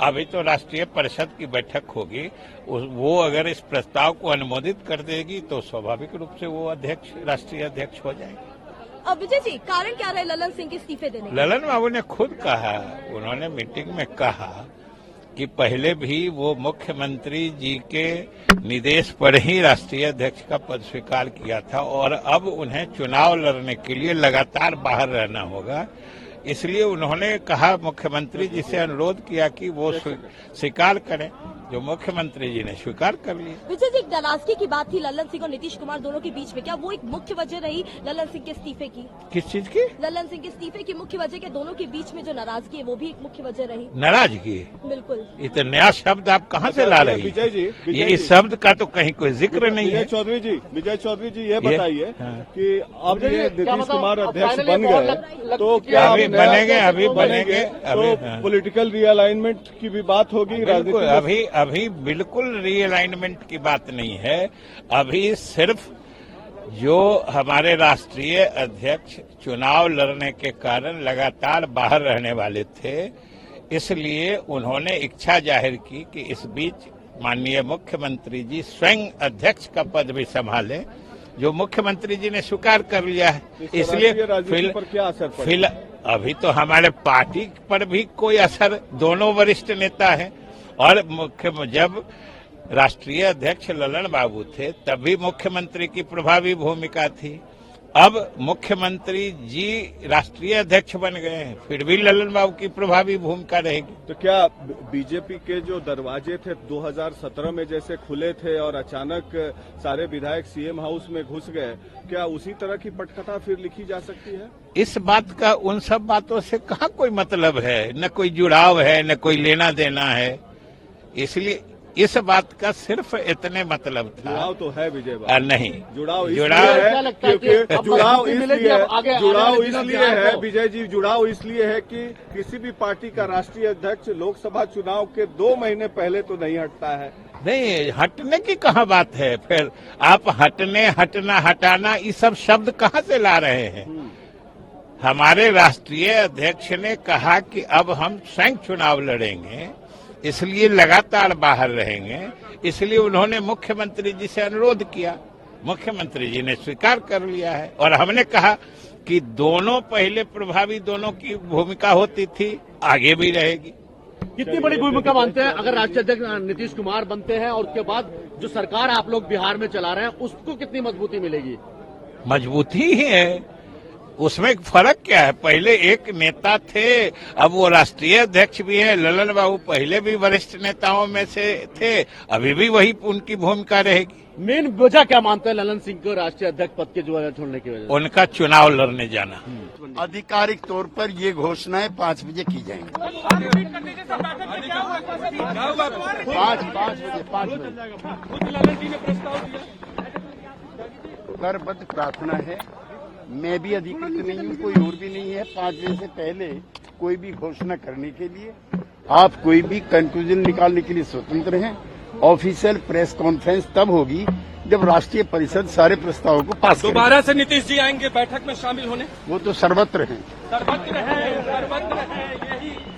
अभी तो राष्ट्रीय परिषद की बैठक होगी, वो अगर इस प्रस्ताव को अनुमोदित कर देगी तो स्वाभाविक रूप से वो अध्यक्ष, राष्ट्रीय अध्यक्ष हो जाएंगे। अब विजय जी, कारण क्या रहे ललन सिंह के इस्तीफे देने का? ललन बाबू ने खुद कहा, उन्होंने मीटिंग में कहा कि पहले भी वो मुख्यमंत्री जी के निर्देश पर ही राष्ट्रीय अध्यक्ष का पद स्वीकार किया था और अब उन्हें चुनाव लड़ने के लिए लगातार बाहर रहना होगा। इसलिए उन्होंने कहा, मुख्यमंत्री जी से अनुरोध किया कि वो स्वीकार करें, जो मुख्यमंत्री जी ने स्वीकार कर लिया। विजय जी, एक नाराजगी की बात थी ललन सिंह और नीतीश कुमार दोनों के बीच में, क्या वो एक मुख्य वजह रही ललन सिंह के इस्तीफे की? किस चीज की? ललन सिंह के इस्तीफे की मुख्य वजह के दोनों के बीच में जो नाराजगी है वो भी एक मुख्य वजह रही? नाराजगी? बिल्कुल। ये तो नया शब्द आप कहाँ से ला रही विजय जी, ये इस शब्द का तो कहीं कोई जिक्र नहीं है। विजय चौधरी जी ये बताइए कि अब ये नीतीश कुमार अध्यक्ष बन गए तो क्या अभी बनेंगे तो पॉलिटिकल रीअलाइनमेंट की भी बात होगी? अभी बिल्कुल रीअलाइनमेंट की बात नहीं है। अभी सिर्फ जो हमारे राष्ट्रीय अध्यक्ष चुनाव लड़ने के कारण लगातार बाहर रहने वाले थे, इसलिए उन्होंने इच्छा जाहिर की कि इस बीच माननीय मुख्यमंत्री जी स्वयं अध्यक्ष का पद भी संभालें, जो मुख्यमंत्री जी ने स्वीकार कर लिया है। इसलिए क्या असर अभी तो हमारे पार्टी पर भी कोई असर, दोनों वरिष्ठ नेता हैं और जब राष्ट्रीय अध्यक्ष ललन बाबू थे तभी मुख्यमंत्री की प्रभावी भूमिका थी। अब मुख्यमंत्री जी राष्ट्रीय अध्यक्ष बन गए हैं, फिर भी ललन बाबू की प्रभावी भूमिका रहेगी। तो क्या बीजेपी के जो दरवाजे थे 2017 में जैसे खुले थे और अचानक सारे विधायक सीएम हाउस में घुस गए, क्या उसी तरह की पटकथा फिर लिखी जा सकती है? इस बात का उन सब बातों से कहाँ कोई मतलब है, न कोई जुड़ाव है, न कोई लेना देना है। इसलिए इस बात का सिर्फ इतने मतलब था। जुड़ाव तो है विजय बाबू, नहीं जुड़ाव है क्योंकि जुड़ाव इसलिए है विजय जी, जुड़ाव इसलिए है कि किसी भी पार्टी का राष्ट्रीय अध्यक्ष लोकसभा चुनाव के 2 महीने पहले तो नहीं हटता है। नहीं, हटने की कहाँ बात है? फिर आप हटने, हटना, हटाना, ये सब शब्द कहाँ से ला रहे हैं? हमारे राष्ट्रीय अध्यक्ष ने कहा कि अब हम स्वयं चुनाव लड़ेंगे, इसलिए लगातार बाहर रहेंगे। इसलिए उन्होंने मुख्यमंत्री जी से अनुरोध किया, मुख्यमंत्री जी ने स्वीकार कर लिया है और हमने कहा कि दोनों पहले प्रभावी, दोनों की भूमिका होती थी, आगे भी रहेगी। कितनी बड़ी भूमिका मानते हैं अगर राष्ट्रीय अध्यक्ष नीतीश कुमार बनते हैं और उसके बाद जो सरकार आप लोग बिहार में चला रहे हैं उसको कितनी मजबूती मिलेगी? मजबूती ही है, उसमें फर्क क्या है? पहले एक नेता थे, अब वो राष्ट्रीय अध्यक्ष भी है। ललन बाबू पहले भी वरिष्ठ नेताओं में से थे, अभी भी वही उनकी भूमिका रहेगी। मेन वजह क्या मानते हैं ललन सिंह को राष्ट्रीय अध्यक्ष पद के जो छोड़ने की वजह? उनका चुनाव लड़ने जाना। आधिकारिक तौर पर ये घोषणाएं 5 बजे की जाएंगी। 5 बजे करबद्ध प्रार्थना है। मैं भी अधिकृत नहीं हूँ, कोई और भी नहीं है 5 बजे से पहले कोई भी घोषणा करने के लिए। आप कोई भी कंक्लूजन निकालने के लिए स्वतंत्र हैं। ऑफिशियल प्रेस कॉन्फ्रेंस तब होगी जब राष्ट्रीय परिषद सारे प्रस्तावों को पास करेगी। दोबारा से नीतीश जी आएंगे बैठक में शामिल होने? वो तो सर्वत्र हैं। सर्वत्र है, सर्वत्र है।